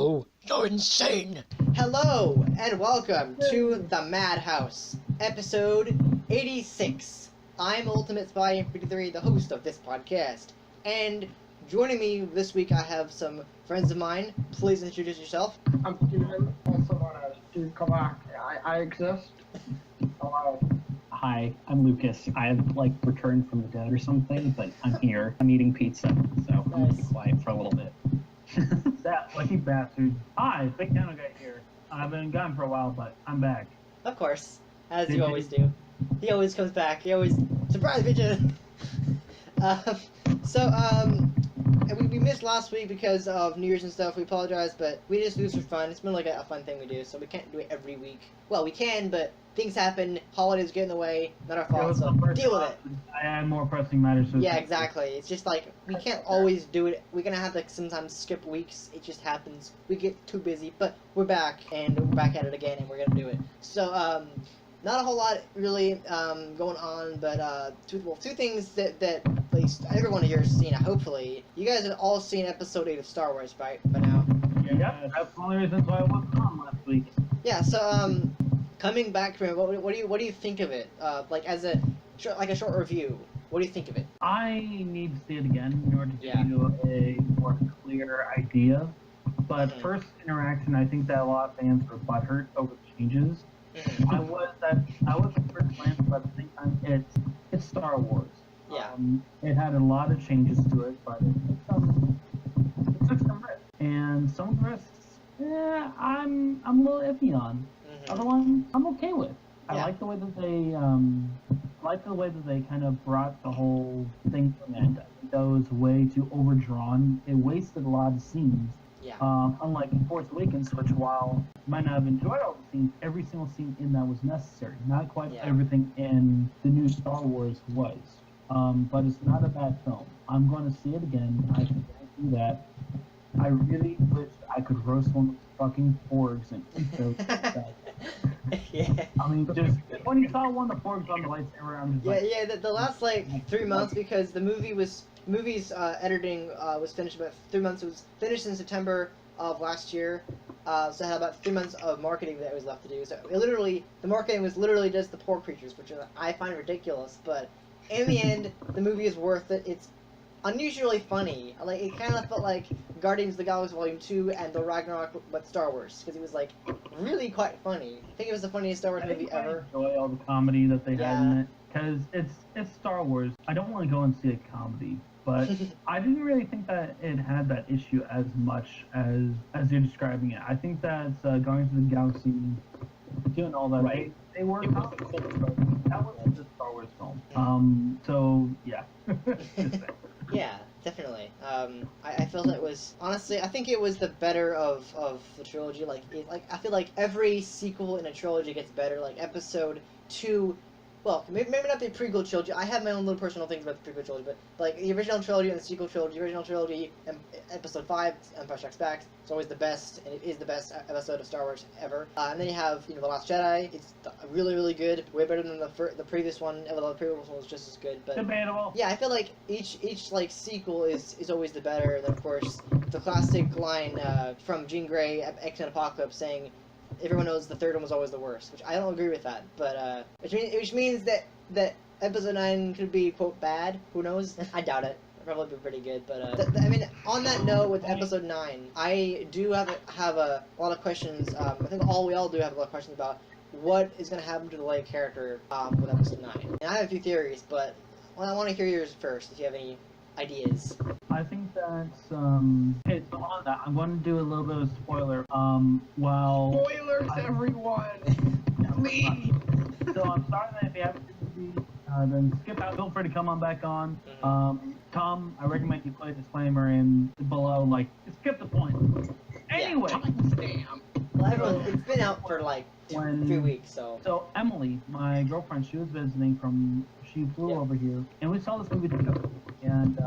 So insane! Hello, and welcome to the Madhouse, episode 86. I'm Ultimate Spy 53, the host of this podcast. And joining me this week, I have some friends of mine. Please introduce yourself. I'm Steven, also known as Steve Kovoc. I exist. Hello. Hi, I'm Lucas. I have, returned from the dead or something, but I'm here. I'm eating pizza, so I'm gonna be quiet for a little bit. That lucky bastard. Hi, bigdinoguy here. I've been gone for a while, but I'm back. Of course, as you always do. He always comes back. He always... Surprise, bitches! We missed last week because of New Year's and stuff. We apologize, but we just do this for fun. It's been like a fun thing we do, so we can't do it every week. Well, we can, but things happen. Holidays get in the way. Not our fault, so deal with it. I had more pressing matters. Yeah, exactly. It's just like, we can't always do it. We're gonna have to sometimes skip weeks. It just happens. We get too busy, but we're back, and we're back at it again, and we're gonna do it. So, not a whole lot really going on, but two things that at least everyone here has seen. Hopefully, you guys have all seen Episode 8 of Star Wars by now. Yeah, that's one of the reasons why I wasn't on last week. Yeah. So coming back from it, what do you think of it? Like as a short review, what do you think of it? I need to see it again in order to give you a more clear idea. But first interaction, I think that a lot of fans were butthurt over the changes. I was at first glance, but at the same time, it's Star Wars. Yeah. It had a lot of changes to it, but it took some risks. And some of the risks, I'm a little iffy on. Other ones, I'm okay with. I like the way that they kind of brought the whole thing to an end. I think that was way too overdrawn. It wasted a lot of scenes. Yeah. Unlike Force Awakens, which while I might not have enjoyed all the scenes, every single scene in that was necessary. Not quite everything in the new Star Wars was. But it's not a bad film. I'm going to see it again. I can do that. I really wish I could roast one of those fucking porgs and eat those. Yeah. I mean, just when you saw one of the porgs on the lightsaber, I'm just the last 3 months, because the movie's editing was finished about 3 months. It was finished in September of last year, so it had about 3 months of marketing that was left to do. So the marketing was literally just the pork creatures, which I find ridiculous. But in the end, the movie is worth it. It's unusually funny. Like, it kind of felt like Guardians of the Galaxy Volume 2 and the Ragnarok but Star Wars, because it was really quite funny. I think it was the funniest Star Wars movie ever. I enjoy all the comedy that they had in it, because it's Star Wars. I don't want to go and see a comedy, but I didn't really think that it had that issue as much as you're describing it. I think that Guardians of the Galaxy 2 and all that, they were comic books, but that wasn't just Star Wars film. So yeah. Yeah, definitely. I felt it was, honestly, I think it was the better of the trilogy. I feel like every sequel in a trilogy gets better. Like Episode 2, well, maybe not the prequel trilogy. I have my own little personal things about the prequel trilogy, but the original trilogy and the sequel trilogy, the original trilogy, and Episode 5, Empire Strikes Back, it's always the best, and it is the best episode of Star Wars ever. And then you have, The Last Jedi. It's really, really good, way better than the previous one. Although the previous one was just as good. But debatable. Yeah, I feel like each sequel is always the better. And then of course the classic line from Jean Grey, X-Men Apocalypse, saying, everyone knows the third one was always the worst, which I don't agree with that, but which means that Episode 9 could be, quote, bad. Who knows? I doubt it. It'll probably be pretty good, but on that note, with Episode 9, I do have a lot of questions. I think we all do have a lot of questions about what is going to happen to the Leia character with Episode 9. And I have a few theories, but I want to hear yours first, if you have any ideas. I think that's so on that, I'm going to do a little bit of spoiler. Spoilers, everyone! Please! So I'm sorry that if you haven't seen the movie, then skip out. Feel free to come on back on. Tom, I recommend you play a disclaimer in below, skip the point. Anyway. Well, everyone, it's been out for a few weeks, so. So Emily, my girlfriend, she was visiting she flew over here, and we saw this movie together. And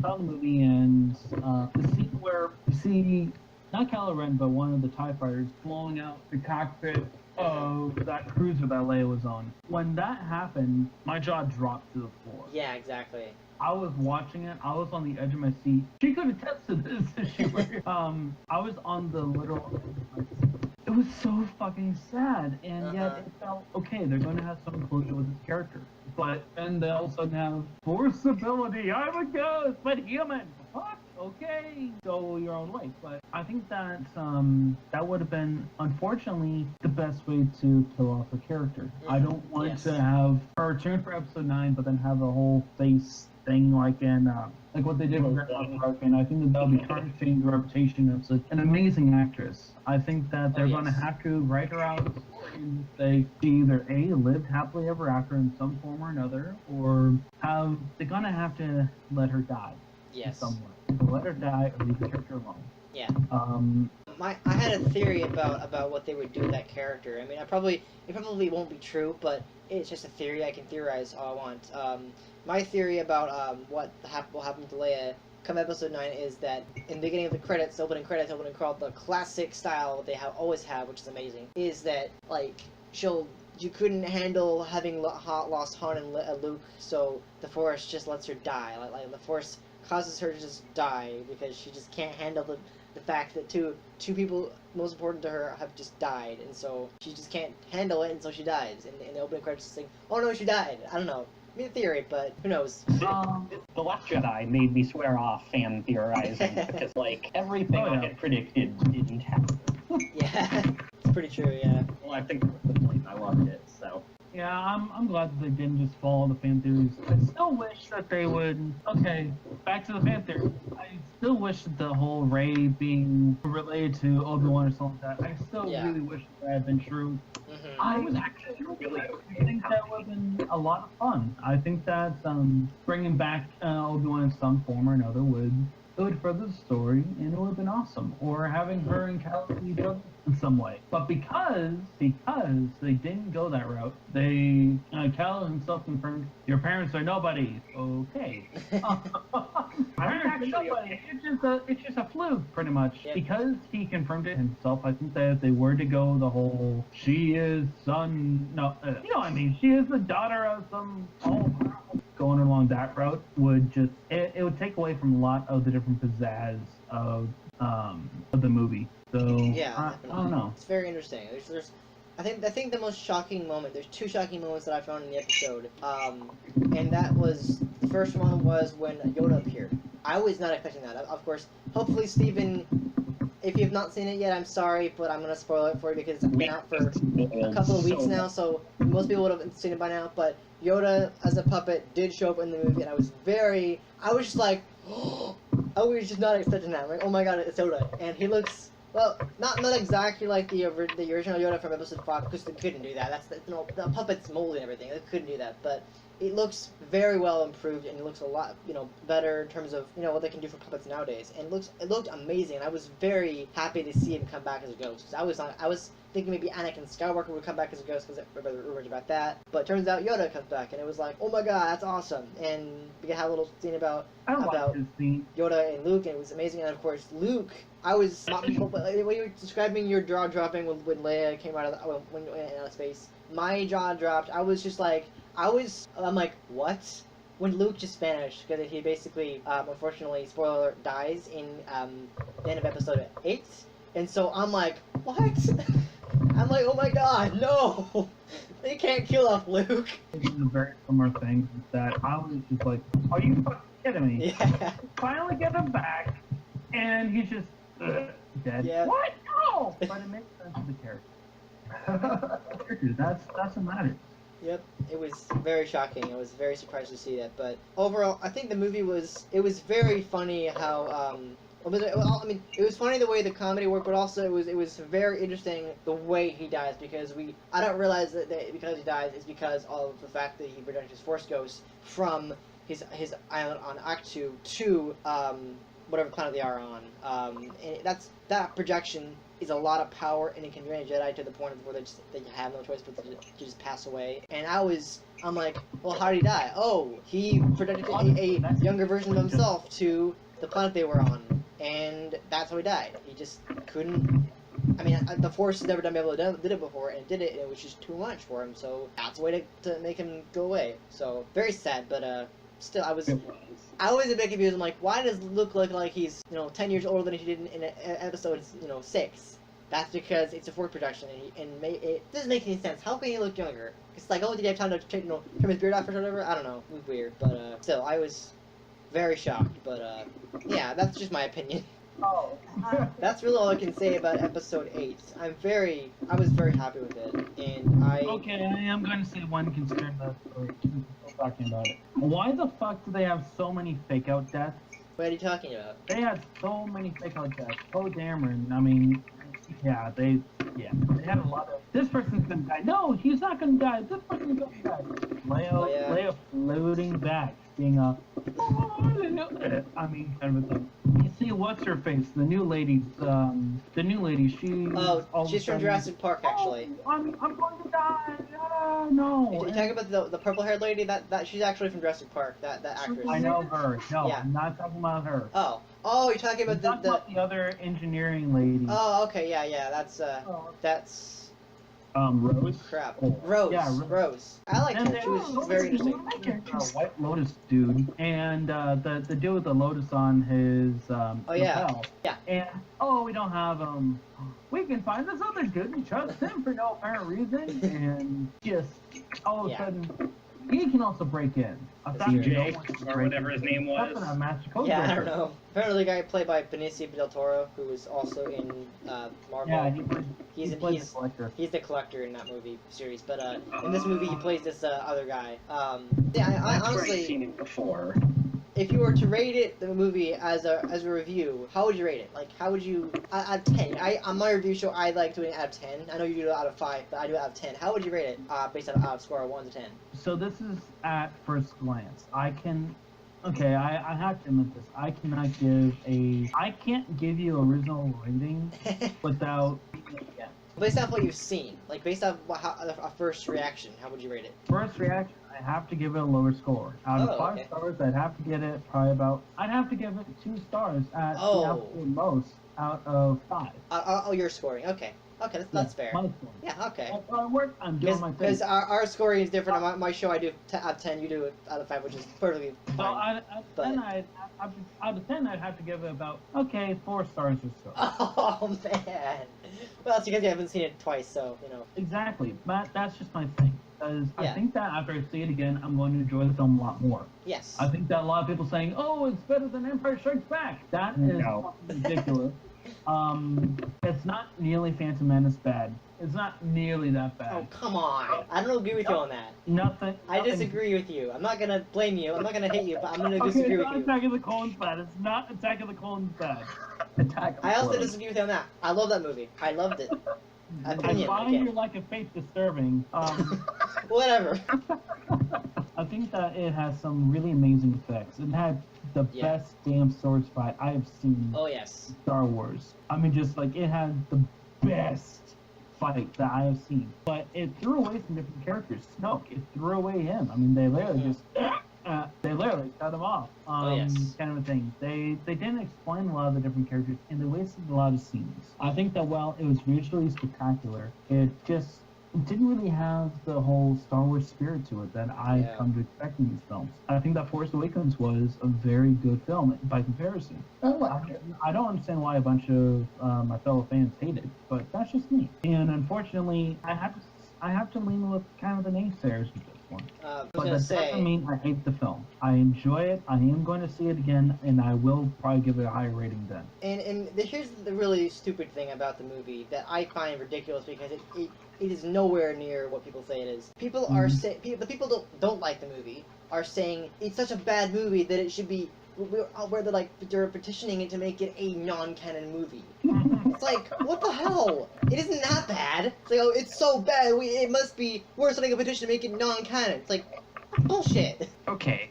saw the movie, and the scene where you see not Kylo Ren, but one of the TIE fighters blowing out the cockpit of that cruiser that Leia was on. When that happened, my jaw dropped to the floor. Yeah, exactly. I was watching it. I was on the edge of my seat. She could attest to this if she were. I was on the literal edge of my seat. It was so fucking sad, and yet it felt okay. They're going to have some closure with this character, but then they also have force ability. I'm a ghost, but human. What? Okay, go your own way. But I think that that would have been, unfortunately, the best way to kill off a character. I don't want to have her return for episode 9, but then have a whole face thing like in like what they did with Grandma Park, and I think that would be tarnishing the reputation of such an amazing actress. I think that they're going to have to write her out of the story and say she either A, lived happily ever after in some form or another, or they're going to have to let her die. Somewhere. So let her die or leave the character alone. Yeah. I had a theory about what they would do with that character. I mean, it probably won't be true, but it's just a theory. I can theorize all I want. My theory about what will happen to Leia come episode 9 is that in the beginning of the credits, opening crawl, the classic style they always have, which is amazing, is that like you couldn't handle having lost Han and Luke, so the Force just lets her die. Like the Force causes her to just die because she just can't handle the fact that two people most important to her have just died, and so she just can't handle it, and so she dies. And the opening credits saying, "Oh no, she died." I don't know. I mean, a theory, but who knows? The Last Jedi made me swear off fan theorizing because like everything I had predicted didn't happen. Yeah, it's pretty true. Yeah. Well, I think that's the point. I loved it, so. Yeah, I'm glad that they didn't just follow the fan theories. I still wish that they would. Okay, back to the fan theory. I still wish that the whole Rey being related to Obi-Wan or something like that. I still really wish that had been true. I was actually really. I think that would have been a lot of fun. I think that bringing back Obi-Wan in some form or another would further the story, and it would have been awesome. Or having her and Cal meet each other in some way. But because they didn't go that route, Cal himself confirmed, your parents are nobody. Okay. Parents are nobody. It's just a fluke, pretty much. Yep. Because he confirmed it himself, I think that if they were to go the whole, she is she is the daughter of some going along that route would just it would take away from a lot of the different pizzazz of the movie. So I don't know. It's very interesting. I think the most shocking moment. There's two shocking moments that I found in the episode. And that was the first one was when Yoda appeared. I was not expecting that. Of course, hopefully Steven, if you have not seen it yet, I'm sorry, but I'm gonna spoil it for you because it's been out for a couple of weeks now, so most people would have seen it by now. But Yoda as a puppet did show up in the movie, and I was just like, I was just not expecting that. I'm like, oh my god, it's Yoda, and he looks, well, not exactly like the original Yoda from episode 5, because they couldn't do that. The puppet's moldy and everything. They couldn't do that, but it looks very well improved, and it looks a lot, better in terms of, what they can do for puppets nowadays. And it looked amazing. And I was very happy to see him come back as a ghost. I was thinking maybe Anakin Skywalker would come back as a ghost because there were rumors about that. But it turns out Yoda comes back, and it was like, oh my god, that's awesome. And we had a little scene about Yoda and Luke, and it was amazing. And of course, Luke, I was when you were describing your jaw dropping when Leia came out of space, my jaw dropped. I was just like, I'm like, what? When Luke just vanished, because he basically, unfortunately, spoiler alert, dies in the end of episode 8. And so I'm like, what? I'm like, oh my god, no! They can't kill off Luke. It's a very similar thing that I was just like, are you fucking kidding me? Yeah. Finally get him back, and he's just dead. Yeah. What? No! But it makes sense to the character. That's what matters. Yep, it was very shocking. I was very surprised to see that. But overall, I think the movie was very funny how, it was funny the way the comedy worked, but also it was very interesting the way he dies, because I don't realize that because he dies is because of the fact that he projected his Force Ghost from his island on Ahch-To to whatever planet they are on. And that projection is a lot of power, and it can drain a Jedi to the point where they have no choice but to just pass away. And I'm like, well, how did he die? Oh, he projected a younger version of himself to the planet they were on, and that's how he died. He just couldn't. I mean, the Force has never did it before, and it did it, and it was just too much for him. So that's a way to make him go away. So very sad, but still, I was I was a bit confused. I'm like, why does Luke look like he's 10 years older than he did in episode 6? That's because it's a Ford production, and it doesn't make any sense. How can he look younger? It's like, oh, did he have time to trim his beard off or whatever? I don't know. It was weird, but still, I was very shocked. But yeah, that's just my opinion. Oh. That's really all I can say about episode 8. I was very happy with it, and Okay, I am going to say one concern that we're still talking about it. Why the fuck do they have so many fake out deaths? What are you talking about? They had so many fake out deaths. Poe Dameron, I mean, yeah, they had a lot of. This person's gonna die. No, he's not gonna die. This person's gonna die. Leia floating back, being a. I mean, kind of a thing. You see, what's her face? The new lady. She's from Jurassic Park, actually. Oh, I'm going to die. No. You're talking about the purple-haired lady? That she's actually from Jurassic Park. That actress. I know her. No, Yeah. I'm not talking about her. Oh, you're talking about the other engineering lady. Oh, okay, yeah. That's Rose. crap. Oh. Rose. Yeah, Rose. I like her. She was very interesting. White Lotus dude, and the dude with the lotus on his lapel. Yeah. And we don't have we can find this other dude and trust him for no apparent reason, and just all of a sudden he can also break in. CJ, or whatever his name was. That's a master code Yeah, I breaker. don't know. Apparently, the guy played by Benicio del Toro, who was also in Marvel. Yeah, he's the collector. He's the collector in that movie series, but in this movie he plays this other guy. I honestly, I've seen it before. if you were to rate the movie as a review, how would you rate it? Like, how would you out of 10? On my review show, I like doing it out of 10. I know you do it out of 5, but I do it out of 10. How would you rate it based on a score of 1 to 10? So this is at first glance. I have to admit this. I can't give you a reasonable rating without. Based off what you've seen, like based off a first reaction, how would you rate it? First reaction, I have to give it a lower score. Out of 5 stars, I'd have to give it probably about. I'd have to give it 2 stars at the absolute most out of 5. You're scoring. Okay, that's fair. My score. Yeah, okay. That's how I work. I'm doing my thing. Because our scoring is different. On my show, I do out of 10. You do it out of 5, which is perfectly fine. So out of 10, I'd have to give it about 4 stars or so. Oh man. Well, that's because you haven't seen it twice, so Exactly, but that's just my thing. Because I think that after I see it again, I'm going to enjoy the film a lot more. Yes. I think that a lot of people saying, "Oh, it's better than Empire Strikes Back." That is ridiculous. It's not nearly Phantom Menace bad. It's not nearly that bad. Oh, come on. I don't agree with you on that. Nothing. I disagree with you. I'm not gonna blame you. I'm not gonna hit you, but I'm gonna disagree with you. Attack of the Clones bad. It's not Attack of the Clones bad. I also disagree with you on that. I love that movie. I loved it. Opinion. I find your lack of faith disturbing. Whatever. I think that it has some really amazing effects. It had the best damn sword fight I have seen. Oh yes. Star Wars. I mean, just like it had the best fight that I have seen. But it threw away some different characters. Snoke, it threw away him. I mean, they literally just cut him off. Kind of a thing. They didn't explain a lot of the different characters, and they wasted a lot of scenes. I think that while it was visually spectacular, it just didn't really have the whole Star Wars spirit to it that I come to expect in these films. I think that Force Awakens was a very good film by comparison. I don't understand why a bunch of my fellow fans hate it, but that's just me. And unfortunately, I have to lean with kind of the naysayers with this one. But that doesn't mean I hate the film. I enjoy it. I am going to see it again, and I will probably give it a higher rating then. And here's the really stupid thing about the movie that I find ridiculous because it is nowhere near what people say it is. People are the people don't like the movie are saying it's such a bad movie that it should be where they're petitioning it to make it a non-canon movie. It's like, what the hell? It isn't that bad. It's like, oh, it's so bad. It must be. We're starting a petition to make it non-canon. It's like, bullshit. Okay,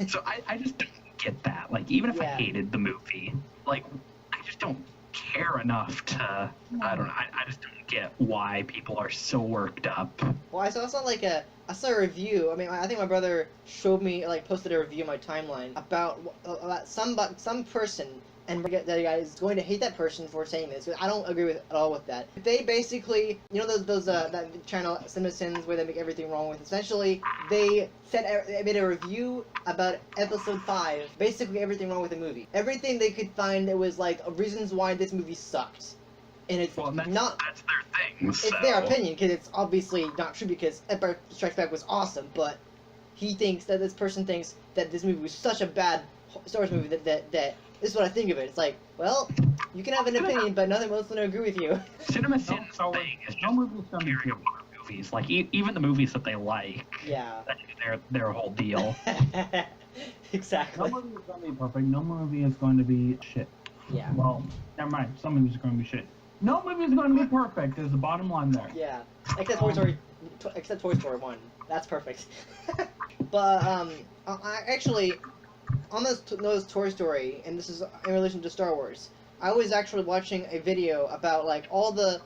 so I just don't get that. Like, even if I hated the movie, like, I just don't care enough to. I don't know. I just don't get why people are so worked up. Well, I saw a review. I mean, I think my brother showed me, posted a review on my timeline about some person and that guy is going to hate that person for saying this. I don't agree at all with that. They basically, you know, that channel CinemaSins where they make everything wrong with. Essentially, they made a review about episode 5, basically everything wrong with the movie. Everything they could find that was like reasons why this movie sucked. And it's that's their thing. It's their opinion, because it's obviously not true, because Empire Strikes Back was awesome, but this person thinks that this movie was such a bad Star Wars movie that this is what I think of it. It's like, well, you can have an opinion, but nothing else will agree with you. CinemaSins thing is just caring about movies. Like, even the movies that they like. Yeah. That's their whole deal. Exactly. No movie is going to be perfect. No movie is going to be shit. Yeah. Well, never mind. Some movies are going to be shit. No movie is going to be perfect. Is the bottom line there. Yeah. Except Toy Story 1. That's perfect. But I actually, on those Toy Story, and this is in relation to Star Wars, I was actually watching a video about like all the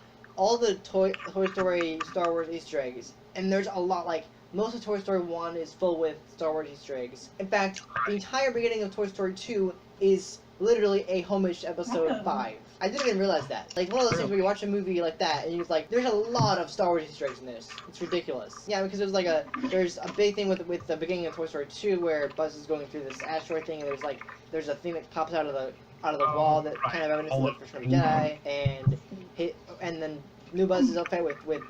Toy Story Star Wars Easter eggs, and there's a lot. Like, most of Toy Story 1 is full with Star Wars Easter eggs. In fact, the entire beginning of Toy Story 2 is literally a homage to Episode 5. I didn't even realize that. Like, one of those things where you watch a movie like that, and you're like, there's a lot of Star Wars Easter eggs in this. It's ridiculous. Yeah, because there's a big thing with the beginning of Toy Story 2 where Buzz is going through this asteroid thing, and there's a thing that pops out of the wall that kind of evidences the first Jedi, and then New Buzz is upset with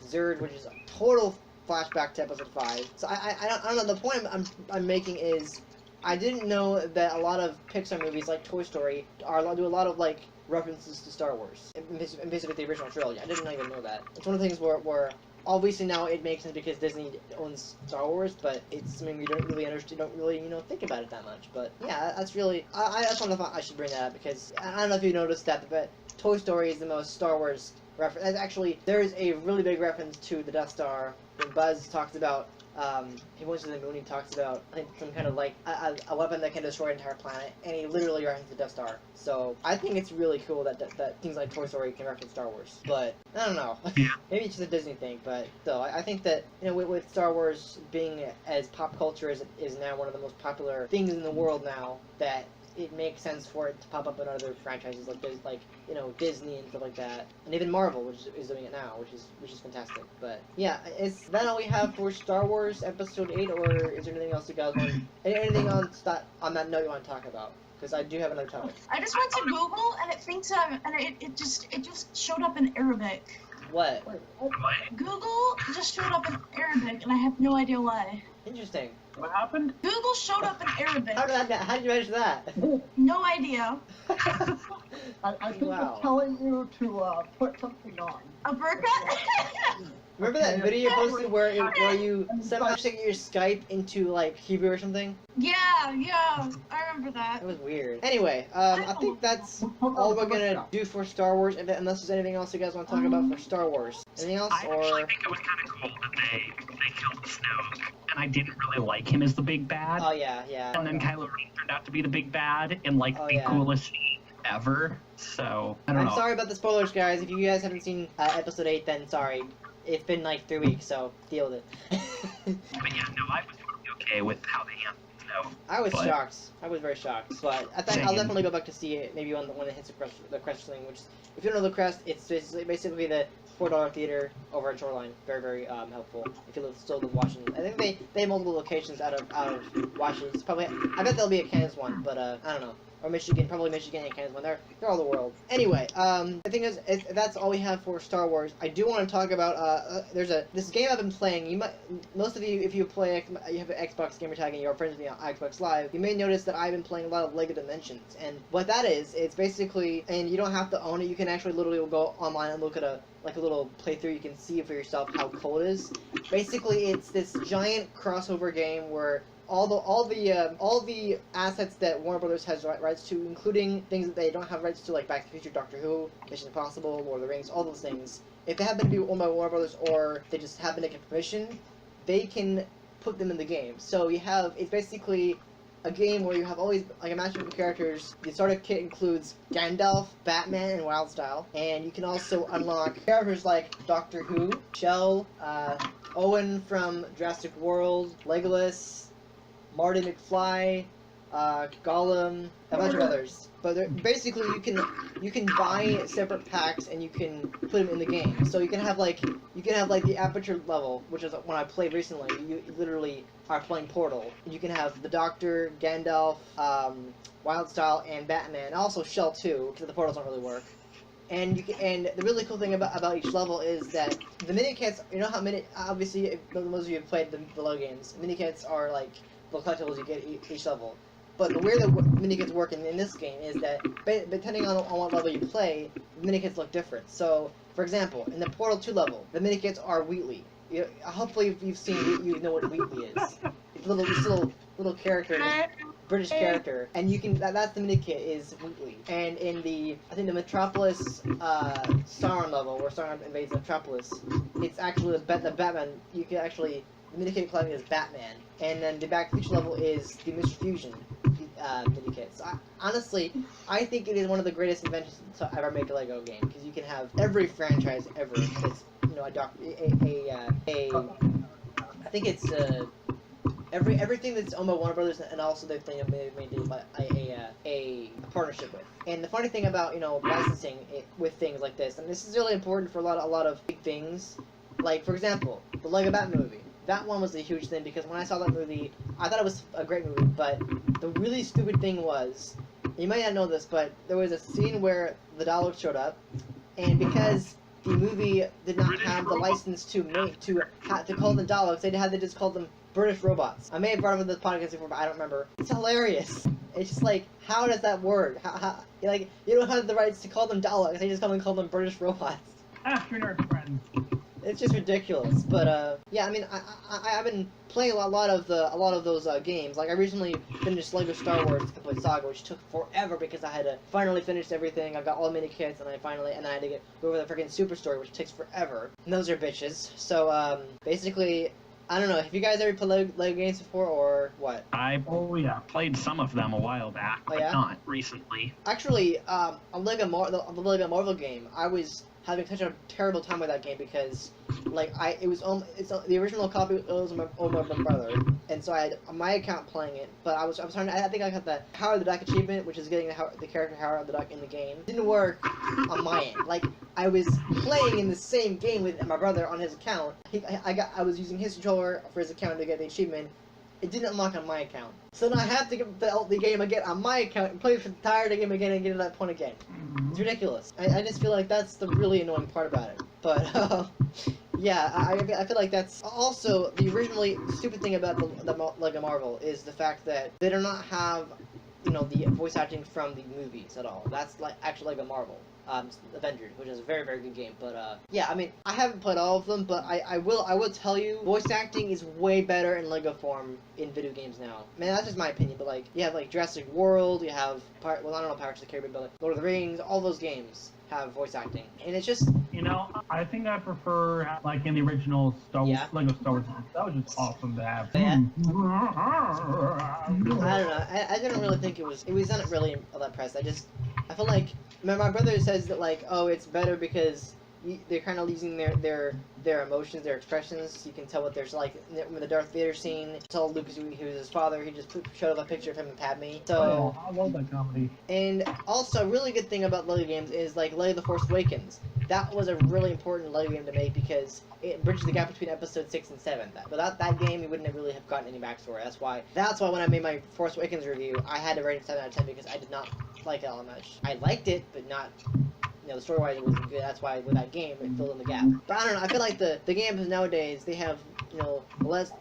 Zurg, which is a total flashback to Episode 5. So I don't know. The point I'm making is, I didn't know that a lot of Pixar movies like Toy Story do a lot of like references to Star Wars, and basically the original trilogy. I didn't even know that. It's one of the things where obviously now it makes sense because Disney owns Star Wars, but it's something we don't really understand, don't really think about it that much. But yeah, that's really I just want to I should bring that up, because I don't know if you noticed that, but Toy Story is the most Star Wars reference. Actually, there is a really big reference to the Death Star when Buzz talks about. He went to the moon, he talks about, I think, some kind of, like, a weapon that can destroy an entire planet, and he literally references the Death Star. So, I think it's really cool that things like Toy Story can reference Star Wars. But, I don't know. Maybe it's just a Disney thing, but still, I think that, with Star Wars being as pop culture as it is now, one of the most popular things in the world now, that it makes sense for it to pop up in other franchises like Disney and stuff like that, and even Marvel, which is doing it now, which is fantastic. But yeah, is that all we have for Star Wars Episode 8, or is there anything else you guys want? Anything on that note you want to talk about? Because I do have another topic. I just went to Google and it thinks it just showed up in Arabic. What? Google just showed up in Arabic, and I have no idea why. Interesting. What happened? Google showed up in Arabic. How did you manage that? No idea. I think Wow. it's telling you to put something on. A burqa? Remember that video you posted where you somehow stick your Skype into like Hebrew or something? Yeah, I remember that. That was weird. Anyway, I think that's all we're gonna do for Star Wars, unless there's anything else you guys want to talk about for Star Wars. Anything else? I actually think it was kind of cool that they killed Snoke, and I didn't really like him as the big bad. Oh yeah. And then Kylo Ren turned out to be the big bad in like the coolest scene ever. So I don't know. I'm sorry about the spoilers, guys. If you guys haven't seen Episode 8, then sorry. It's been like 3 weeks, so deal with it. But yeah, no, I was totally okay with how they handled Snoke. I was shocked. I was very shocked. But I think I'll definitely go back to see it maybe when it hits the Crest thing, which, if you don't know the Crest, it's basically the $4 theater over at Shoreline. Very, very helpful if you still live in Washington. I think they have multiple locations out of Washington. It's probably, I bet there'll be a Kansas one, but I don't know. Or Michigan, probably Michigan and Kansas one. They're all the world. Anyway, the thing is, that's all we have for Star Wars. I do want to talk about this game I've been playing. Most of you, if you have an Xbox gamer tag and you're friends with me on Xbox Live, you may notice that I've been playing a lot of LEGO Dimensions. And what that is, it's basically, and you don't have to own it. You can actually literally go online and look at a little playthrough. You can see for yourself how cool it is. Basically, it's this giant crossover game where all the assets that Warner Brothers has rights to, including things that they don't have rights to, like Back to the Future, Doctor Who, Mission Impossible, Lord of the Rings, all those things. If they happen to be owned by Warner Brothers or they just happen to get permission, they can put them in the game. So it's basically a game where you have always like a mashup of characters. The starter kit includes Gandalf, Batman, and Wildstyle, and you can also unlock characters like Doctor Who, Shell, Owen from Jurassic World, Legolas, Marty McFly, Gollum, a bunch of others. But basically, you can buy separate packs and you can put them in the game. So you can have like the aperture level, which is when I played recently. You literally are playing Portal. You can have the Doctor, Gandalf, Wildstyle, and Batman. Also Shell too, because the portals don't really work. And the really cool thing about each level is that the mini kits. You know how obviously if most of you have played the LEGO games. Mini kits are like the collectibles you get each level. But the way the mini-kits work in this game is that, depending on what level you play, the mini-kits look different. So, for example, in the Portal 2 level, the mini-kits are Wheatley. Hopefully, if you've seen it, you know what Wheatley is. It's this little character, British character, and you can that's the mini-kit is Wheatley. And in the Metropolis Sauron level, where Sauron invades Metropolis, it's actually the Batman. You can actually the mini-kit collecting is Batman, and then the Back to the Future level is the Mr. Fusion mini-kit. So honestly, I think it is one of the greatest inventions to ever make a LEGO game, because you can have every franchise ever. It's I think it's everything that's owned by Warner Brothers, and also they've made a partnership with. And the funny thing about licensing with things like this, and this is really important for a lot of big things, like for example, the LEGO Batman movie. That one was a huge thing, because when I saw that movie, I thought it was a great movie, but the really stupid thing was, you might not know this, but there was a scene where the Daleks showed up, and because the movie did not have the license to call them Daleks, they just called them British robots. I may have brought up this podcast before, but I don't remember. It's hilarious. It's just like, how does that work? How you don't have the rights to call them Daleks, they just call them British robots. Ask your nerd friends. It's just ridiculous, but yeah, I mean, I've been playing a lot of those games. Like I recently finished LEGO Star Wars: The Complete Saga, which took forever because I had to finally finish everything. I got all the mini kits, and I had to go over the freaking Super Story, which takes forever. And those are bitches. So basically, I don't know. Have you guys ever played LEGO games before, or what? I played some of them a while back, but not recently. Actually, the LEGO Marvel game, I was having such a terrible time with that game because, like, the original copy was my brother, and so I had my account playing it. But I think I got the Howard the Duck achievement, which is getting the character Howard the Duck in the game. It didn't work on my end. Like, I was playing in the same game with my brother on his account. I was using his controller for his account to get the achievement. It didn't unlock on my account. So now I have to get the game again on my account and play the entire game again and get to that point again. It's ridiculous. I just feel like that's the really annoying part about it. But, yeah, I feel like that's... Also, the originally stupid thing about the LEGO Marvel is the fact that they do not have, the voice acting from the movies at all. That's, like, actually LEGO Marvel. Avengers, which is a very, very good game. But yeah, I mean, I haven't played all of them, but I will tell you, voice acting is way better in LEGO form in video games now. Man, that's just my opinion. But like, you have like Jurassic World, you have I don't know Pirates of the Caribbean, but like Lord of the Rings, all those games have voice acting, and it's just I think I prefer like in the original LEGO Star Wars. That was just awesome to have. Yeah. I don't know. I didn't really think it was not really all that impressed. I feel like my brother says that like, oh, it's better because they're kind of losing their emotions, their expressions. You can tell what there's like in the Darth Vader scene. Tell Lucas who was his father. He just showed up a picture of him and Padme. So I love that comedy. And also, a really good thing about LEGO games is like LEGO The Force Awakens. That was a really important LEGO game to make because it bridges the gap between episode 6 and 7. Without that game, you wouldn't really have gotten any backstory. That's why when I made my Force Awakens review, I had to rate it 7 out of 10 because I did not like it all that much. I liked it, but not. The story-wise it wasn't good. That's why with that game it filled in the gap. But I don't know. I feel like the games nowadays they have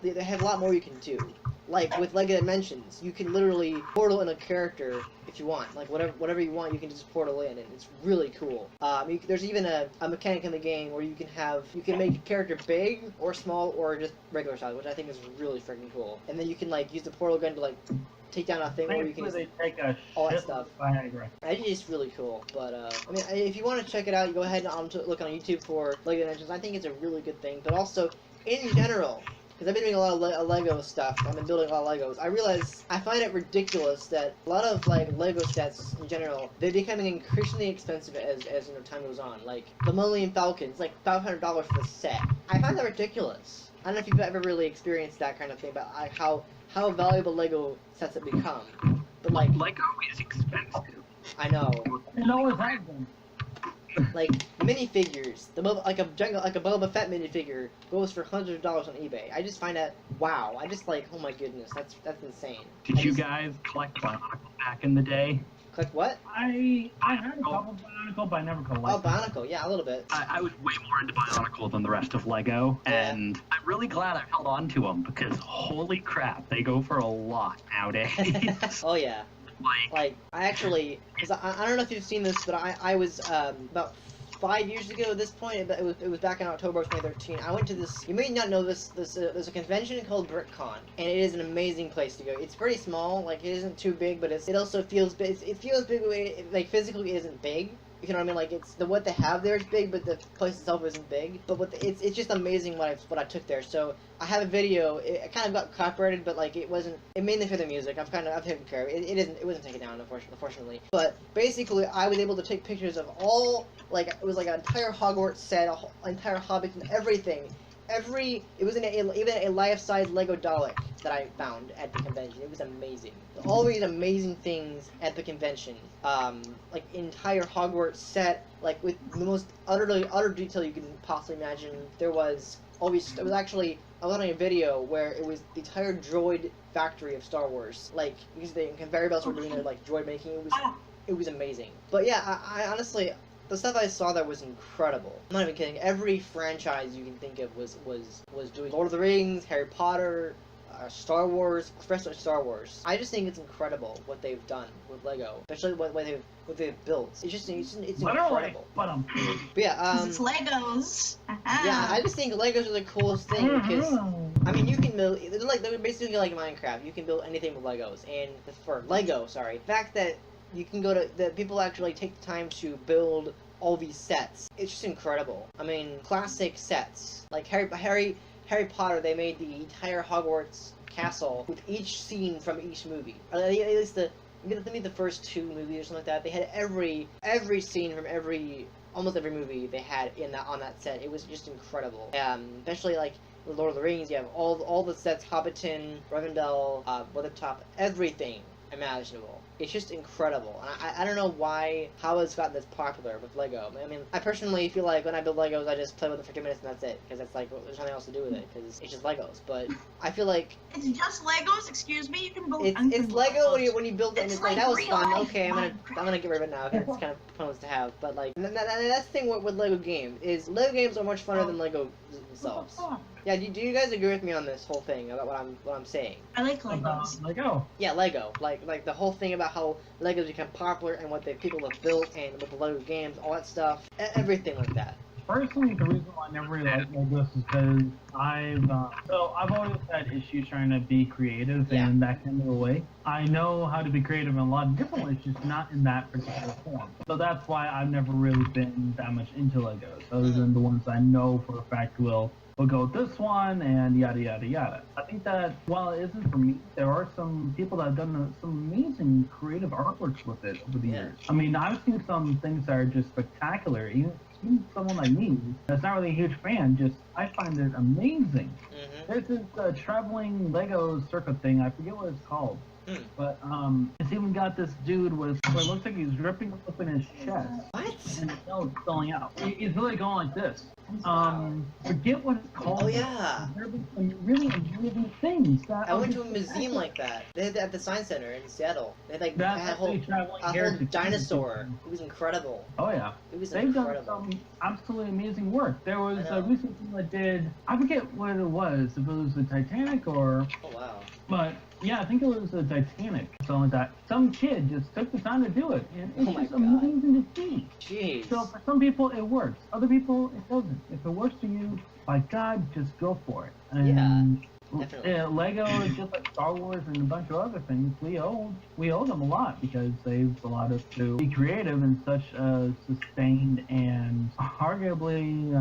they have a lot more you can do. Like with LEGO Dimensions, you can literally portal in a character if you want. Like whatever you want, you can just portal in, and it's really cool. There's even a mechanic in the game where you can make a character big or small or just regular size, which I think is really freaking cool. And then you can like use the portal gun to like take down a thing where you can just take all that stuff. Viagra. It's just really cool. But I mean, if you want to check it out, you go ahead and look on YouTube for LEGO Dimensions. I think it's a really good thing. But also, in general, because I've been doing a lot of Lego stuff, I've been building a lot of Legos, I find it ridiculous that a lot of like Lego sets in general, they're becoming increasingly expensive as time goes on. Like the Millennium Falcon's like $500 for the set. I find that ridiculous. I don't know if you've ever really experienced that kind of thing, but how valuable Lego sets have become. But like, Lego is expensive. I know. It always has been. Like minifigures, like a Boba Fett minifigure goes for hundreds of dollars on eBay. I just find that wow. I just like, oh my goodness, that's insane. Did you guys collect Bionicle back in the day? Click what? I had a couple Bionicle, but I never collected. Oh, Bionicle, yeah, a little bit. I was way more into Bionicle than the rest of Lego, and I'm really glad I held on to them because holy crap, they go for a lot nowadays. Oh yeah. Like I actually, because I don't know if you've seen this, but I was about 5 years ago at this point, but it was back in October of 2013. I went to this. You may not know this. There's a convention called BritCon, and it is an amazing place to go. It's pretty small, like it isn't too big, but it also feels big. It feels big, like physically it isn't big. You know what I mean? Like it's what they have there is big, but the place itself isn't big. But it's just amazing what I took there. So I have a video. It kind of got copyrighted, but like it wasn't. It mainly for the music. I've taken care of it. It wasn't taken down, unfortunately. But basically, I was able to take pictures of all, like it was like an entire Hogwarts set, an entire Hobbit, and everything. It was even a life-size Lego Dalek that I found at the convention. It was amazing. All these amazing things at the convention. Like entire Hogwarts set, like with the most utter detail you can possibly imagine. There was always. It was actually. I was on a video where it was the entire droid factory of Star Wars. Like because the conveyor belts were doing their like droid making. It was amazing. But yeah, I honestly. The stuff I saw there was incredible. I'm not even kidding. Every franchise you can think of was doing Lord of the Rings, Harry Potter, Star Wars, especially Star Wars. I just think it's incredible what they've done with Lego, especially what they've built. It's incrediable. But yeah, it's Legos. Yeah, I just think Legos are the coolest thing because I mean you can build. They're basically like Minecraft. You can build anything with Legos, and for Lego, sorry, the fact that you can go to the people actually take the time to build all these sets. It's just incredible. I mean, classic sets like Harry Potter. They made the entire Hogwarts castle with each scene from each movie. Or at least the first 2 movies or something like that. They had every scene from almost every movie they had on that set. It was just incredible. Especially like with Lord of the Rings, you have all the sets: Hobbiton, Rivendell, Weathertop, everything imaginable. It's just incredible. And I don't know how it's gotten this popular with Lego. I mean, I personally feel like when I build Legos, I just play with them for 2 minutes and that's it. Because it's like, there's nothing else to do with it. Because it's just Legos. But I feel like... It's just Legos? Excuse me? You can build... It's Lego when you build it and it's like, that was fun. life. Okay, I'm gonna get rid of it now because it's kind of pointless to have. But like, that's the thing with Lego games, is Lego games are much funner than Lego themselves. Yeah, do you guys agree with me on this whole thing about what I'm saying? I like Legos. Lego. Yeah, Lego. Like the whole thing about how Legos become popular and what people have built and with the Lego games, all that stuff, everything like that. Personally, the reason why I never really liked Legos is because I've always had issues trying to be creative in that kind of a way. I know how to be creative in a lot of different ways, just not in that particular form. So that's why I've never really been that much into Legos, other than the ones I know for a fact will go with this one and yada yada yada. I think that while it isn't for me, there are some people that have done some amazing creative artworks with it over the years. I mean, I've seen some things that are just spectacular. Even someone like me that's not really a huge fan, I find it amazing. There's this traveling Lego circuit thing, I forget what it's called. But it's even got this dude where it looks like he's ripping open his chest. What? And it's spilling out. He's really going like this. Forget what it's called. Oh yeah. There have been some really amazing things. I went to a museum like that. They had that at the Science Center in Seattle. They had like a whole dinosaur. It was incredible. Oh yeah. It was They've incredible. done some absolutely amazing work. There was a recent thing that did, I forget what it was, if it was the Titanic or... Oh wow. But yeah, I think it was the Titanic, something like that. Some kid just took the time to do it, and it's just amazing to see. Jeez. So for some people it works, other people it doesn't. If it works for you, by God, just go for it. And definitely. Lego is just like Star Wars and a bunch of other things. We owe them a lot because they've allowed us to be creative in such a sustained and arguably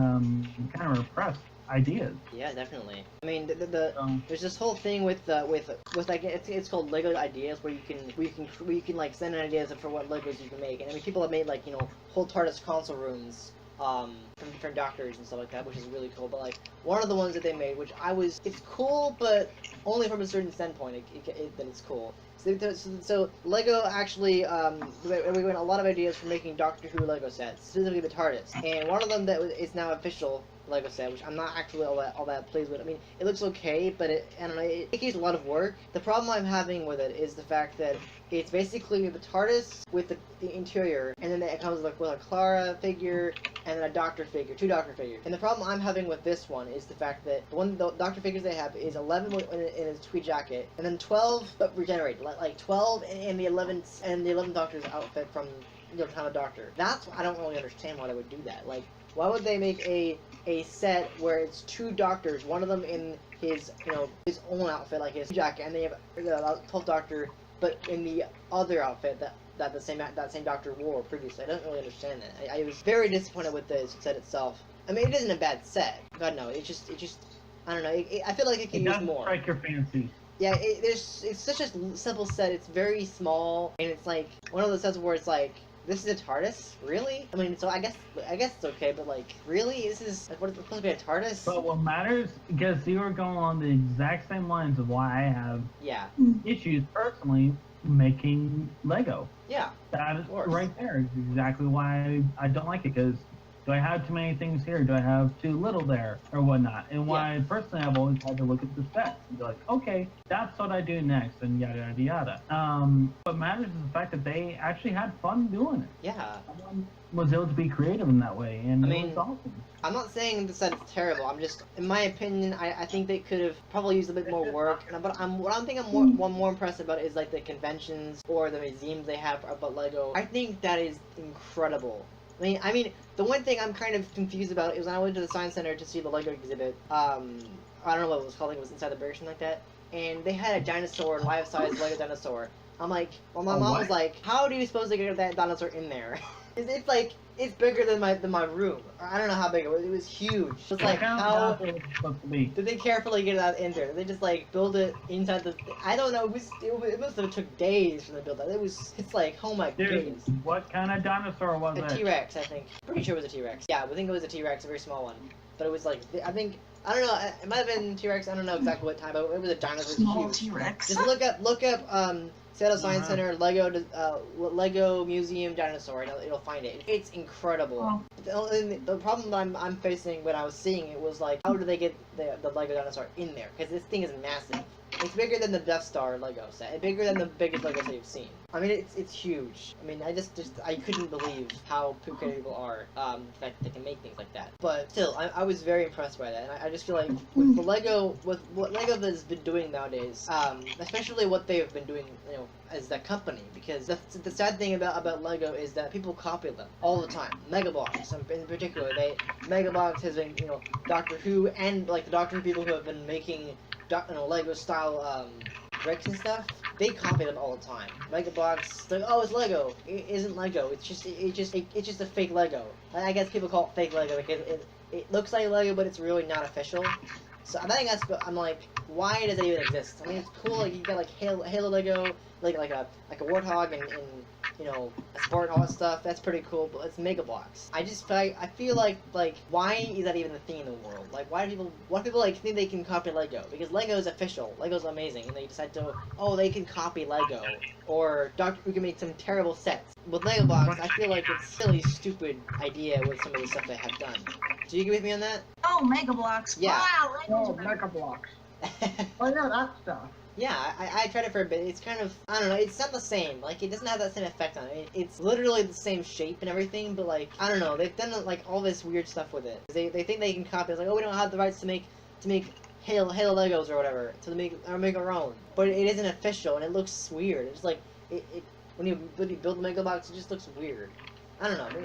kind of repressed ideas. Yeah, definitely. I mean, there's this whole thing with like it's called Lego Ideas, where you can like send in ideas for what Legos you can make. And I mean, people have made like whole TARDIS console rooms from different doctors and stuff like that, which is really cool. But like one of the ones that they made, which it's cool, but only from a certain standpoint that it's cool. So Lego actually, we went a lot of ideas for making Doctor Who Lego sets, specifically the TARDIS, and one of them that is now official Lego set, which I'm not actually all that pleased with. I mean, it looks okay, but I don't know, it takes a lot of work. The problem I'm having with it is the fact that it's basically the TARDIS with the interior, and then it comes with a Clara figure and then a Doctor figure, 2 Doctor figures. And the problem I'm having with this one is the fact that the Doctor figures they have is 11 in his tweed jacket, and then 12 but regenerated, like 12 in the 11th Doctor's outfit from Time of Doctor. That's I don't really understand why they would do that. Like, why would they make a set where it's 2 Doctors, one of them in his his own outfit, like his jacket, and they have the 12th Doctor, but in the other outfit that same Doctor wore previously? I don't really understand that. I was very disappointed with the set itself. I mean, it isn't a bad set. God no, it's just I don't know. I feel like it could use more. Strike your fancy. Yeah, it's such a simple set. It's very small, and it's like one of those sets where it's like, this is a TARDIS? Really? I mean, so I guess it's okay, but like, really? This is what it's supposed to be, a TARDIS? But what matters, because you are going on the exact same lines of why I have issues personally making Lego. Yeah. That is right there is exactly why I don't like it, because do I have too many things here? Do I have too little there? Or whatnot? And why, personally, I've always had to look at the sets and be like, okay, that's what I do next, and yada, yada, yada. What matters is the fact that they actually had fun doing it. Yeah. Someone was able to be creative in that way, and I mean, it was awesome. I'm not saying the set is terrible. I'm just, in my opinion, I think they could have probably used a bit more work. But I'm more impressed about is like the conventions or the museums they have about Lego. I think that is incredible. I mean, the one thing I'm kind of confused about is when I went to the Science Center to see the Lego exhibit. I don't know what it was called. I think it was Inside the Bear or something like that. And they had a dinosaur, life-size Lego dinosaur. I'm like, well, my mom was like, how are you supposed to get that dinosaur in there? It's like, it's bigger than my room. I don't know how big it was. It was huge. It's like, how did they carefully get that in there? Did they just like build it inside the? I don't know. It must have took days for them to build that. It's like, oh my goodness. What kind of dinosaur was it? A T-Rex, I think. Pretty sure it was a T-Rex. Yeah, I think it was a T-Rex, a very small one. But it was like, I don't know. It might have been T-Rex. I don't know exactly what time, but it was a dinosaur. Small T-Rex. Just look up Seattle Science Center Lego Museum dinosaur. It'll find it. It's incredible. The problem that I'm facing when I was seeing it was like, how do they get the Lego dinosaur in there? Because this thing is massive. It's bigger than the Death Star Lego set. It's bigger than the biggest Lego set you've seen. I mean, it's huge. I mean, I couldn't believe how creative people are. The fact that they can make things like that. But still, I was very impressed by that, and I just feel like with what Lego has been doing nowadays, especially what they've been doing, as that company, because the sad thing about Lego is that people copy them all the time. Megabox, in particular, Megabox has been, Doctor Who and like the Doctor Who people who have been making Lego style bricks and stuff, they copy them all the time. Megabox, like, oh, it's Lego. It isn't Lego. It's just a fake Lego. I guess people call it fake Lego because it looks like Lego, but it's really not official. So I think I'm like, why does it even exist? I mean, it's cool. Like, you got like Halo Lego, like a warthog and a sport and all that stuff. That's pretty cool. But it's Megabox. I feel like why is that even a thing in the world? Like, why do people like think they can copy Lego? Because Lego is official. Lego's amazing, and they decide to they can copy Lego, or Doctor Who can make some terrible sets. With Megabox, I feel like it's a really stupid idea with some of the stuff they have done. Do you agree with me on that? Oh, Mega Blocks. Yeah. Wow, Mega Blocks. Oh yeah, that stuff. Yeah, I tried it for a bit. It's kind of, I don't know, it's not the same. Like, it doesn't have that same effect on it. It's literally the same shape and everything, but like, I don't know, they've done like all this weird stuff with it. They think they can copy. It's like, oh, we don't have the rights to make Halo Legos or whatever, to make our own. But it isn't official, and it looks weird. It's like, when you build the Mega Box, it just looks weird. I don't know,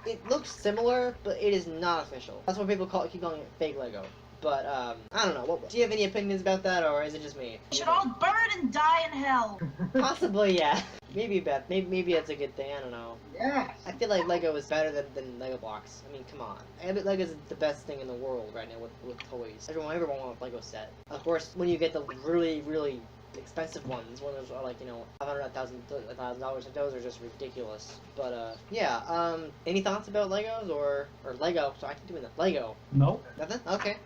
it looks similar, but it is not official. That's why people keep calling it fake Lego. But, I don't know. Do you have any opinions about that, or is it just me? We should all burn and die in hell. Possibly, yeah. Maybe, Beth. Maybe that's a good thing. I don't know. Yes. I feel like Lego is better than Lego Blocks. I mean, come on. Lego is the best thing in the world right now with toys. Everyone wants a Lego set. Of course, when you get the really, really expensive ones. One of those are like, you know, $500,000. Those are just ridiculous. But yeah. Any thoughts about Legos or Lego? So I keep doing that. Lego. Nope. Nothing. Okay.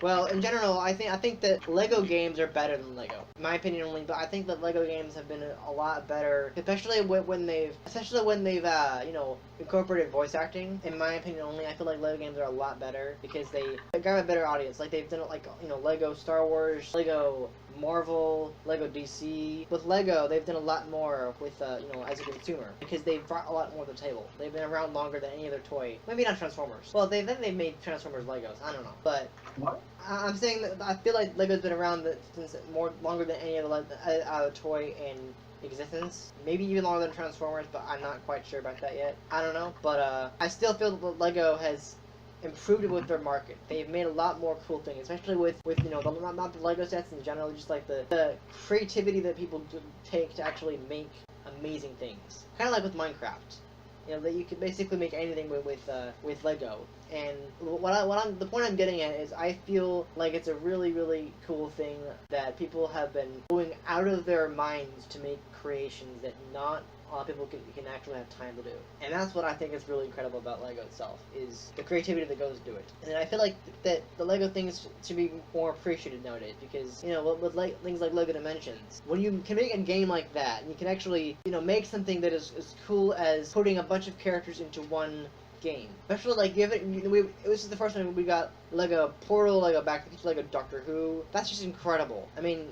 Well, in general, I think that Lego games are better than Lego. In my opinion only, but I think that Lego games have been a lot better, especially when they've you know, incorporated voice acting. In my opinion only, I feel like Lego games are a lot better because they grab a better audience. Like they've done it, like, you know, Lego Star Wars, Lego Marvel, Lego DC. With Lego, they've done a lot more with, you know, as a consumer, because they've brought a lot more to the table. They've been around longer than any other toy. Maybe not Transformers. Well, they've made Transformers Legos. I don't know, but What? I'm saying that I feel like Lego's been around since longer than any other toy in existence. Maybe even longer than Transformers, but I'm not quite sure about that yet. I don't know, but I still feel that Lego has improved it with their market. They've made a lot more cool things, especially with you know, not the Lego sets in general, just like the creativity that people take to actually make amazing things. Kind of like with Minecraft. You know, that you can basically make anything with Lego. And the point I'm getting at is I feel like it's a really, really cool thing that people have been going out of their minds to make creations that not a lot of people can actually have time to do. And that's what I think is really incredible about Lego itself, is the creativity that goes into it. And I feel like that the Lego things should be more appreciated nowadays, because, you know, with things like Lego Dimensions, when you can make a game like that, and you can actually, you know, make something that is as cool as putting a bunch of characters into one game. Especially like this is the first time we got Lego Portal, Lego Lego Doctor Who. That's just incredible. I mean,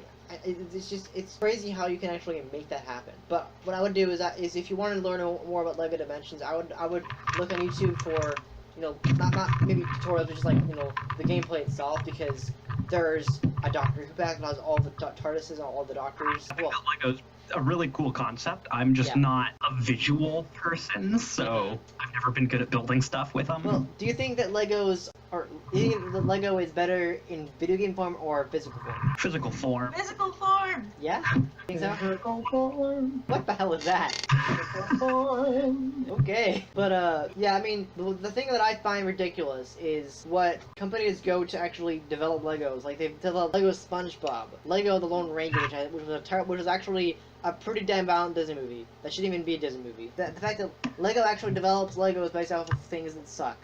it's crazy how you can actually make that happen. But what I would do is if you wanted to learn more about Lego Dimensions, I would look on YouTube for, you know, not maybe tutorials, but just like, you know, the gameplay itself, because there's a Doctor Who pack that has all the TARDISes and all the Doctors. I think Lego's a really cool concept. I'm just not a visual person, so I've never been good at building stuff with them. Well, do you think that do you think that Lego is better in video game form or physical form? Physical form. Physical form! Yeah? Think so? Physical form. What the hell is that? Physical form. Okay. But, yeah, I mean, the thing that I find ridiculous is what companies go to actually develop Legos. Like, they've developed Lego SpongeBob, Lego The Lone Ranger, which was actually a pretty damn violent Disney movie. That shouldn't even be a Disney movie. The fact that Lego actually develops Legos based off of things that suck.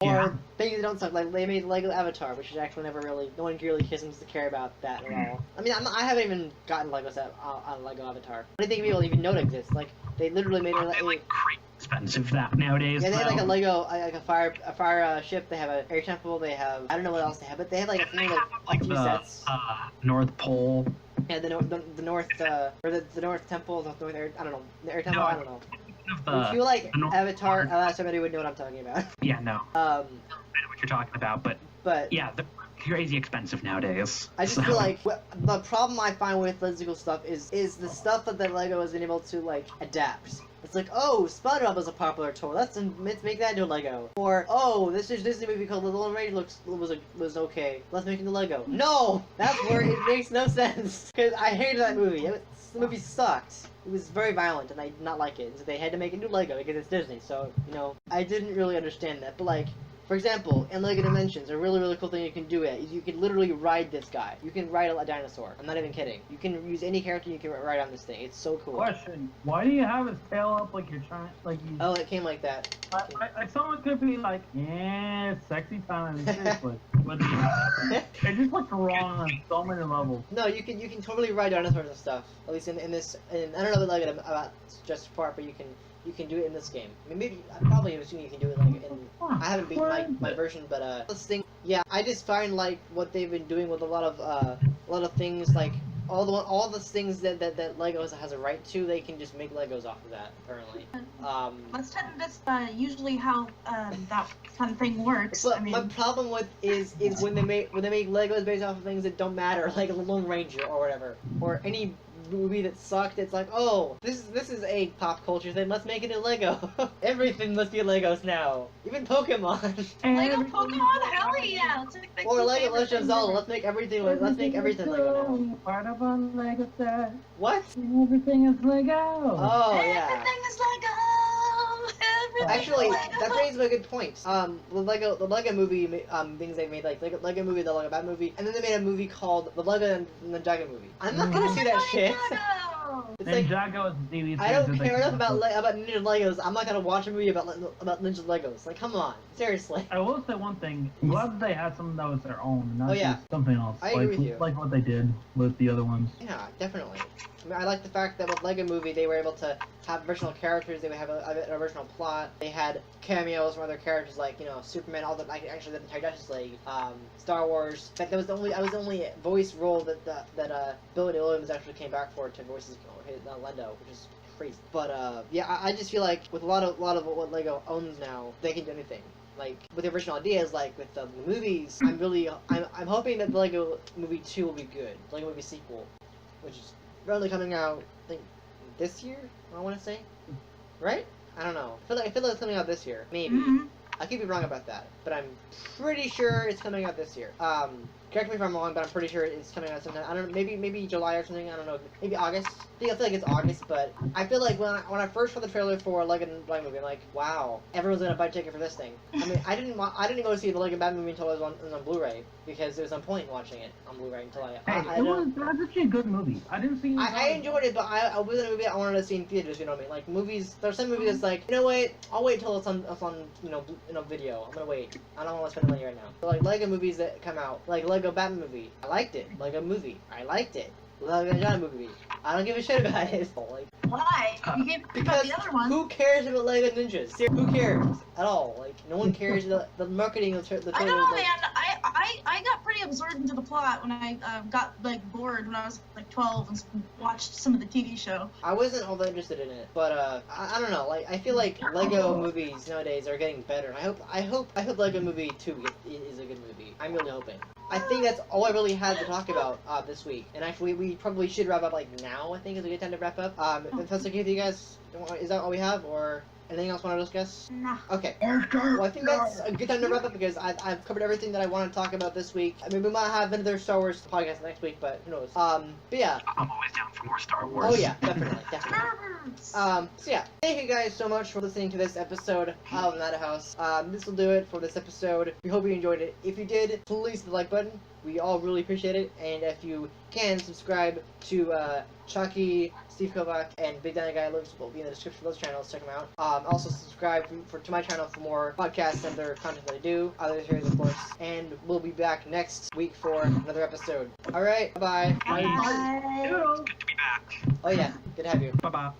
Or things that don't suck. Like, they made Lego Avatar, which is actually no one really seems to care about that at all. I mean, I haven't even gotten Lego set on Lego Avatar. I don't think people even know it exists. Like, they literally made They like crazy expensive that nowadays. Yeah, they have like a Lego, like a fire ship. They have an air temple. They have, I don't know what else they have, but they have like a few sets. North Pole. Yeah, the North, or the North Temple, the North Air, I don't know, the Air Temple, I don't know. If you like Avatar, somebody would know what I'm talking about. Yeah, no. I know what you're talking about, but yeah, they're crazy expensive nowadays. I just feel like the problem I find with physical stuff is the stuff that Lego has been able to like adapt. It's like, oh, SpongeBob was a popular toy. Let's make that into Lego. Or, oh, this Disney movie called The Lone Ranger was okay. Let's make it into Lego. No, that's where it makes no sense. Because I hated that movie. The movie sucked. It was very violent, and I did not like it. So they had to make it into Lego because it's Disney. So, you know, I didn't really understand that. But like, for example, in Lego Dimensions, a really, really cool thing you can do is you can literally ride this guy. You can ride a dinosaur. I'm not even kidding. You can use any character you can ride on this thing. It's so cool. Question: why do you have his tail up like you're trying, like you? Oh, it came like that. Someone could be like, yeah, sexy time, seriously. But it just looks wrong on so many levels. No, you can totally ride dinosaurs and stuff. At least in this, and I don't know about just part, but you can do it in this game. I mean, maybe I probably assume you can do it like in. I haven't beaten my version, but this thing. Yeah, I just find like what they've been doing with a lot of things, like all the things that Legos has a right to. They can just make Legos off of that, apparently. That's usually how that kind of thing works. But I mean, my problem with is when they make Legos based off of things that don't matter, like Lone Ranger or whatever, or any movie that sucked. It's like, oh, this is a pop culture thing. Let's make it a Lego. Everything must be Legos now. Even Pokemon. Lego Pokemon, hell yeah! Or Lego Legend of Zelda. Let's make everything Lego now. Part of a Lego set. What? Everything is Lego. Oh yeah. Everything is Lego. Actually, that brings up a good point. The Lego movie, things they made, like Lego movie, the Lego Bat movie, and then they made a movie called the Lego and the Ninjago movie. I'm not gonna see that shit. It's like, Ninjago is the TV I don't series care that enough they about Ninja Legos. I'm not gonna watch a movie about Ninja Legos. Like, come on, seriously. I will say one thing. I'm glad that they had something that was their own, not Oh, yeah. just something else. I agree with you. Like what they did with the other ones. Yeah, definitely. I mean, I like the fact that with Lego Movie, they were able to have original characters. They would have an original plot. They had cameos from other characters like, you know, Superman, all the actually the entire Justice League, Star Wars. But that was the only voice role that Billy Williams actually came back for to voice his Lendo, which is crazy. But yeah, I just feel like with a lot of what Lego owns now, they can do anything. Like with the original ideas, like with the movies, I'm hoping that the Lego Movie 2 will be good. Lego Movie sequel, which is probably coming out, I think, this year. I want to say, right? I don't know. I feel like it's coming out this year, maybe. Mm-hmm. I could be wrong about that, but I'm pretty sure it's coming out this year. Correct me if I'm wrong, but I'm pretty sure it's coming out sometime. I don't know, maybe July or something. I don't know. Maybe August. I feel like it's August, but I feel like when I first saw the trailer for Lego Bat movie, I'm like, wow, everyone's gonna buy a ticket for this thing. I mean, I didn't go see the Lego Bat movie until it was on Blu-ray because there was no point watching it on Blu-ray until It was actually a good movie. I didn't see. I enjoyed it, but I wasn't a movie I wanted to see in theaters. You know what I mean? Like movies, there's some movies that's like, you know what? I'll wait till it's on video. I'm gonna wait. I don't want to spend money right now. So, like Lego movies that come out, like Lego Batman movie, I liked it. Lego movie, I liked it. Lego Ninjago movie, I don't give a shit about it. Like, Why? You gave about because the other one. who cares about Lego Ninjas? Who cares at all? Like, no one cares. The marketing of the trailer. I don't know, like, man. I got pretty absorbed into the plot when I got like bored when I was like 12 and watched some of the TV show. I wasn't all that interested in it, but I don't know. Like, I feel like Lego movies nowadays are getting better. And I hope Lego Movie 2 is a good movie. I'm really hoping. I think that's all I really had to talk about this week. And actually, we probably should wrap up like now. I think is a good time to wrap up. If that's okay with you guys, is that all we have, or anything else want to discuss? Nah. Okay. Well, I think that's a good time to wrap up because I've covered everything that I want to talk about this week. I mean, we might have another Star Wars podcast next week, but who knows? But yeah. I'm always down for more Star Wars. Oh yeah, definitely. So yeah, thank you guys so much for listening to this episode of Madhouse. This will do it for this episode. We hope you enjoyed it. If you did, please hit the like button. We all really appreciate it. And if you can, subscribe to Chakky, Steve Kovoc, and Big Dinoguy. Links will be in the description of those channels. Check them out. Also subscribe to my channel for more podcasts and other content that I do. Other series, of course. And we'll be back next week for another episode. Alright, bye-bye. Bye. It's good to be back. Oh yeah, good to have you. Bye-bye.